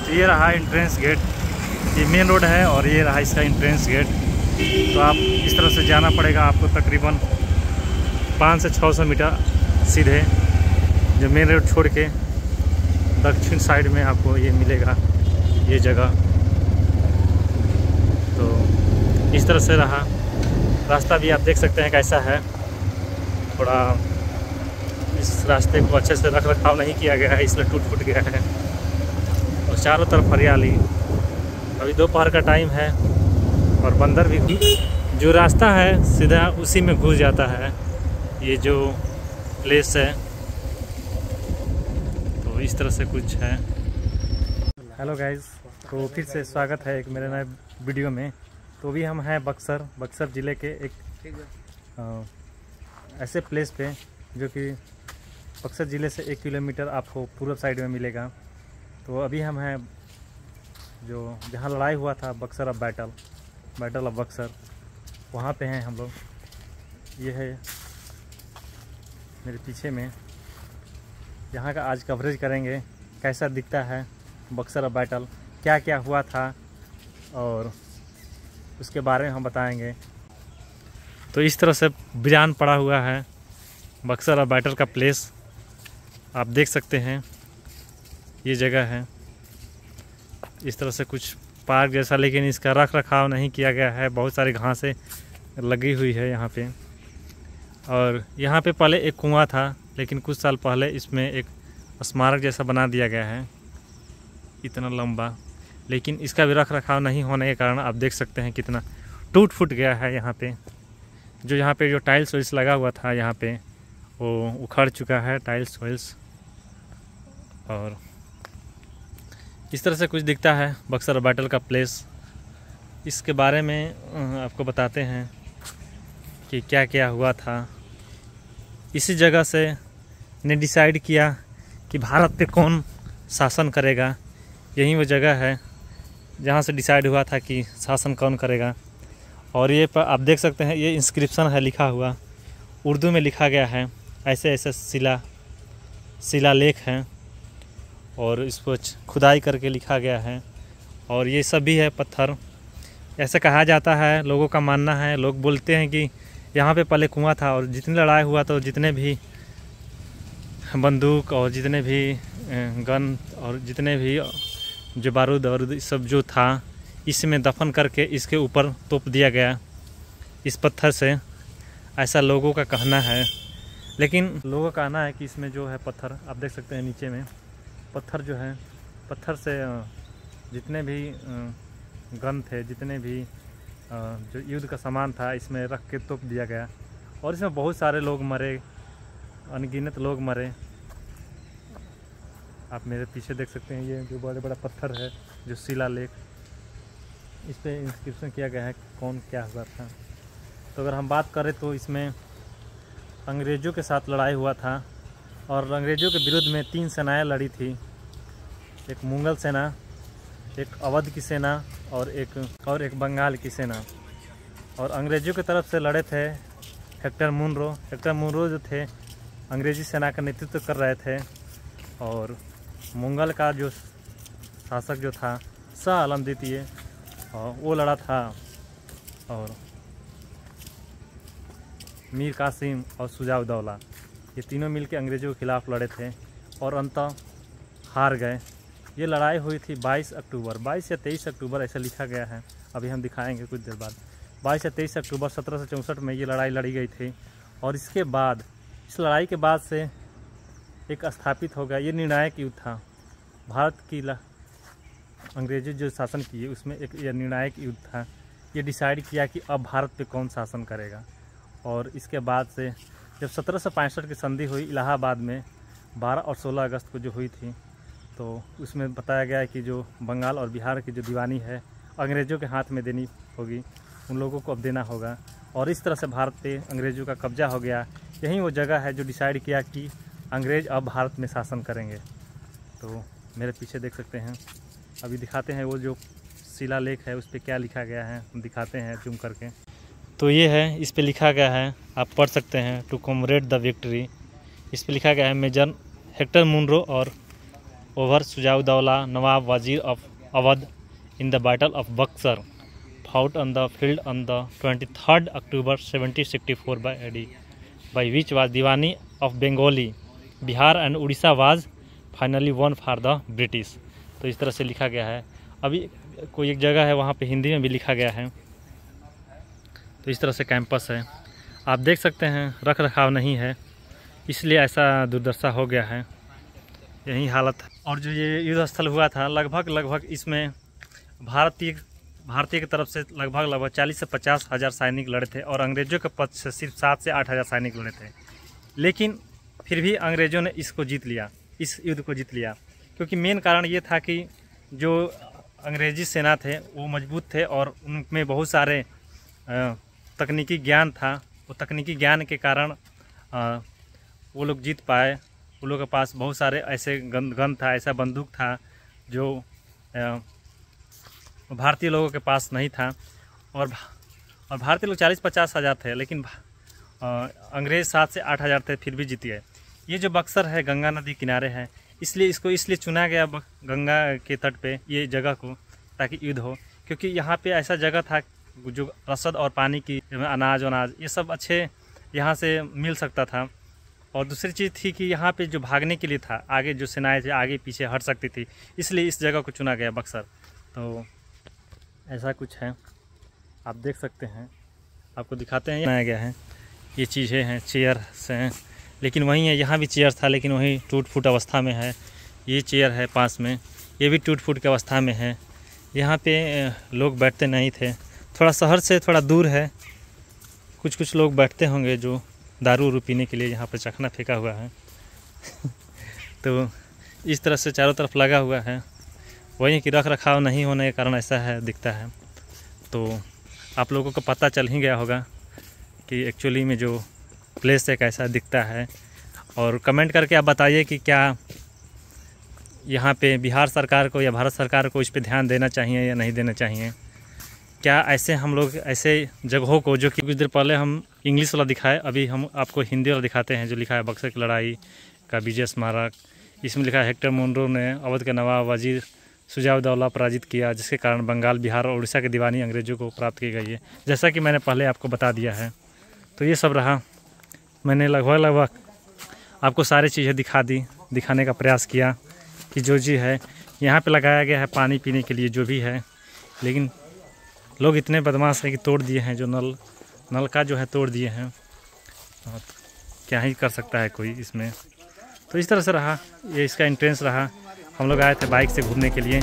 तो ये रहा एंट्रेंस गेट, ये मेन रोड है और ये रहा इसका एंट्रेंस गेट। तो आप इस तरह से जाना पड़ेगा आपको तकरीबन 500 से 600 मीटर सीधे, जो मेन रोड छोड़ के दक्षिण साइड में आपको ये मिलेगा ये जगह। तो इस तरह से रहा रास्ता भी, आप देख सकते हैं कैसा है। थोड़ा इस रास्ते को अच्छे से रख रखाव नहीं किया गया है, इसलिए टूट फूट गया है। और चारों तरफ हरियाली। अभी दोपहर का टाइम है और बंदर भी जो रास्ता है सीधा उसी में घुस जाता है, ये जो प्लेस है। तो इस तरह से कुछ है। हेलो गाइस, तो फिर से स्वागत है एक मेरे नए वीडियो में। तो भी हम हैं बक्सर ज़िले के एक ऐसे प्लेस पे जो कि बक्सर ज़िले से 1 किलोमीटर आपको पूर्व साइड में मिलेगा। तो अभी हम हैं जो जहाँ लड़ाई हुआ था Buxar of battle of Buxar, वहाँ पे हैं हम लोग। ये है मेरे पीछे में, यहाँ का आज कवरेज करेंगे कैसा दिखता है बक्सर ऑफ बैटल, क्या क्या हुआ था और उसके बारे में हम बताएंगे। तो इस तरह से वीरान पड़ा हुआ है बक्सर ऑफ बैटल का प्लेस, आप देख सकते हैं ये जगह है। इस तरह से कुछ पार्क जैसा, लेकिन इसका रख रखाव नहीं किया गया है, बहुत सारी घासें लगी हुई है यहाँ पे। और यहाँ पे पहले एक कुआं था, लेकिन कुछ साल पहले इसमें एक स्मारक जैसा बना दिया गया है इतना लंबा, लेकिन इसका भी रख रखाव नहीं होने के कारण आप देख सकते हैं कितना टूट फूट गया है। यहाँ पे जो टाइल्स वाइल्स लगा हुआ था यहाँ पे वो उखड़ चुका है, टाइल्स वाइल्स। और इस तरह से कुछ दिखता है बक्सर बैटल का प्लेस। इसके बारे में आपको बताते हैं कि क्या क्या हुआ था। इसी जगह से ने डिसाइड किया कि भारत पे कौन शासन करेगा। यही वो जगह है जहाँ से डिसाइड हुआ था कि शासन कौन करेगा। और ये पर आप देख सकते हैं ये इंस्क्रिप्शन है लिखा हुआ, उर्दू में लिखा गया है। ऐसे ऐसे शिलालेख हैं और इसको खुदाई करके लिखा गया है। और ये सब भी है पत्थर। ऐसा कहा जाता है, लोगों का मानना है, लोग बोलते हैं कि यहाँ पे पहले कुआं था और जितनी लड़ाई हुआ तो जितने भी बंदूक और जितने भी गन और जितने भी जो बारूद और सब जो था इसमें दफन करके इसके ऊपर तोप दिया गया इस पत्थर से, ऐसा लोगों का कहना है। लेकिन लोगों का कहना है कि इसमें जो है पत्थर आप देख सकते हैं नीचे में पत्थर जो है, पत्थर से जितने भी गन थे, जितने भी जो युद्ध का सामान था इसमें रख के तोप दिया गया। और इसमें बहुत सारे लोग मरे, अनगिनत लोग मरे। आप मेरे पीछे देख सकते हैं ये जो बड़ा बड़ा पत्थर है जो शिलालेख, इस पर इंस्क्रिप्शन किया गया है कौन क्या हुआ था। तो अगर हम बात करें तो इसमें अंग्रेज़ों के साथ लड़ाई हुआ था और अंग्रेज़ों के विरुद्ध में 3 सेनाएं लड़ी थी। एक मुगल सेना, एक अवध की सेना और एक बंगाल की सेना। और अंग्रेज़ों की तरफ से लड़े थे हेक्टर मुनरो जो थे अंग्रेज़ी सेना का नेतृत्व कर रहे थे। और मुगल का जो शासक जो था शाह आलम द्वितीय, और वो लड़ा था। और मीर कासिम और शुजा-उद-दौला, ये तीनों मिलकर अंग्रेज़ों के खिलाफ़ लड़े थे और अंततः हार गए। ये लड़ाई हुई थी 22 या 23 अक्टूबर ऐसा लिखा गया है, अभी हम दिखाएंगे कुछ देर बाद। 22 या 23 अक्टूबर 1764 में ये लड़ाई लड़ी गई थी। और इसके बाद, इस लड़ाई के बाद से एक स्थापित हो गया, ये निर्णायक युद्ध था भारत की। अंग्रेज़ी जो शासन किए उसमें एक यह निर्णायक युद्ध था। ये डिसाइड किया कि अब भारत पे कौन शासन करेगा। और इसके बाद से जब 1765 की संधि हुई इलाहाबाद में 12 और 16 अगस्त को जो हुई थी, तो उसमें बताया गया है कि जो बंगाल और बिहार की जो दीवानी है अंग्रेज़ों के हाथ में देनी होगी, उन लोगों को अब देना होगा। और इस तरह से भारत पे अंग्रेज़ों का कब्जा हो गया। यही वो जगह है जो डिसाइड किया कि अंग्रेज़ अब भारत में शासन करेंगे। तो मेरे पीछे देख सकते हैं, अभी दिखाते हैं वो जो शिलालेख है उस पर क्या लिखा गया है, हम दिखाते हैं जूम करके। तो ये है, इस पे लिखा गया है, आप पढ़ सकते हैं, टू कॉमरेड द विक्ट्री। इस पे लिखा गया है मेजर हेक्टर मुनरो और over Sujauddaulah, Nawab Wazir of Awadh in the Battle of Buxar, fought on the field on the 23rd October 1764 by AD, by which was Diwani of Bengali, Bihar and Odisha was finally won for the British। तो इस तरह से लिखा गया है। अभी कोई एक जगह है वहाँ पे हिंदी में भी लिखा गया है। तो इस तरह से कैंपस है, आप देख सकते हैं रख रखाव नहीं है, इसलिए ऐसा दुर्दशा हो गया है, यही हालत है। और जो ये युद्ध स्थल हुआ था लगभग इसमें भारतीय की तरफ से लगभग 40 से 50 हज़ार सैनिक लड़े थे और अंग्रेज़ों के पक्ष से सिर्फ 7 से 8 हज़ार सैनिक लड़े थे। लेकिन फिर भी अंग्रेज़ों ने इसको जीत लिया, इस युद्ध को जीत लिया, क्योंकि मेन कारण ये था कि जो अंग्रेज़ी सेना थे वो मजबूत थे और उनमें बहुत सारे तकनीकी ज्ञान था। वो तकनीकी ज्ञान के कारण वो लोग जीत पाए। वो लोगों के पास बहुत सारे ऐसे गन था, ऐसा बंदूक था जो भारतीय लोगों के पास नहीं था। और भारतीय लोग 40-50 हज़ार थे, लेकिन अंग्रेज़ 7 से 8 हज़ार थे, फिर भी जीत गए। ये जो बक्सर है गंगा नदी किनारे है, इसलिए इसको चुना गया गंगा के तट पे ये जगह को, ताकि युद्ध हो, क्योंकि यहाँ पे ऐसा जगह था जो रसद और पानी की अनाज ये सब अच्छे यहाँ से मिल सकता था। और दूसरी चीज़ थी कि यहाँ पे जो भागने के लिए था, आगे जो सेनाएं थे आगे पीछे हट सकती थी, इसलिए इस जगह को चुना गया बक्सर। तो ऐसा कुछ है, आप देख सकते हैं, आपको दिखाते हैं। बनाया गया है, ये चीज़ें हैं, चेयर से हैं, लेकिन वहीं है, यहाँ भी चेयर था लेकिन वहीं टूट फूट अवस्था में है। ये चेयर है पास में, ये भी टूट फूट की अवस्था में है। यहाँ पे लोग बैठते नहीं थे, थोड़ा शहर से थोड़ा दूर है। कुछ लोग बैठते होंगे जो दारू पीने के लिए यहाँ पे चखना फेंका हुआ है। तो इस तरह से चारों तरफ लगा हुआ है, वही कि रख रखाव नहीं होने के कारण ऐसा है दिखता है। तो आप लोगों को पता चल ही गया होगा कि एक्चुअली में जो प्लेस है कैसा दिखता है। और कमेंट करके आप बताइए कि क्या यहाँ पे बिहार सरकार को या भारत सरकार को इस पे ध्यान देना चाहिए या नहीं देना चाहिए। क्या ऐसे हम लोग ऐसे जगहों को, जो कि कुछ देर पहले हम इंग्लिश वाला दिखाए, अभी हम आपको हिंदी वाला दिखाते हैं, जो लिखा है बक्सर की लड़ाई का विजय स्मारक। इसमें लिखा है हेक्टर मोनरो ने अवध के नवाब वजीर सुजाउद्दौला पराजित किया, जिसके कारण बंगाल, बिहार और उड़ीसा की दीवानी अंग्रेज़ों को प्राप्त की गई है, जैसा कि मैंने पहले आपको बता दिया है। तो ये सब रहा, मैंने लगभग आपको सारी चीज़ें दिखाने का प्रयास किया कि जो जी है यहाँ पे लगाया गया है पानी पीने के लिए जो भी है। लेकिन लोग इतने बदमाश हैं कि तोड़ दिए हैं, जो नल का जो है तोड़ दिए हैं। क्या ही कर सकता है कोई इसमें। तो इस तरह से रहा, ये इसका एंट्रेंस रहा। हम लोग आए थे बाइक से घूमने के लिए।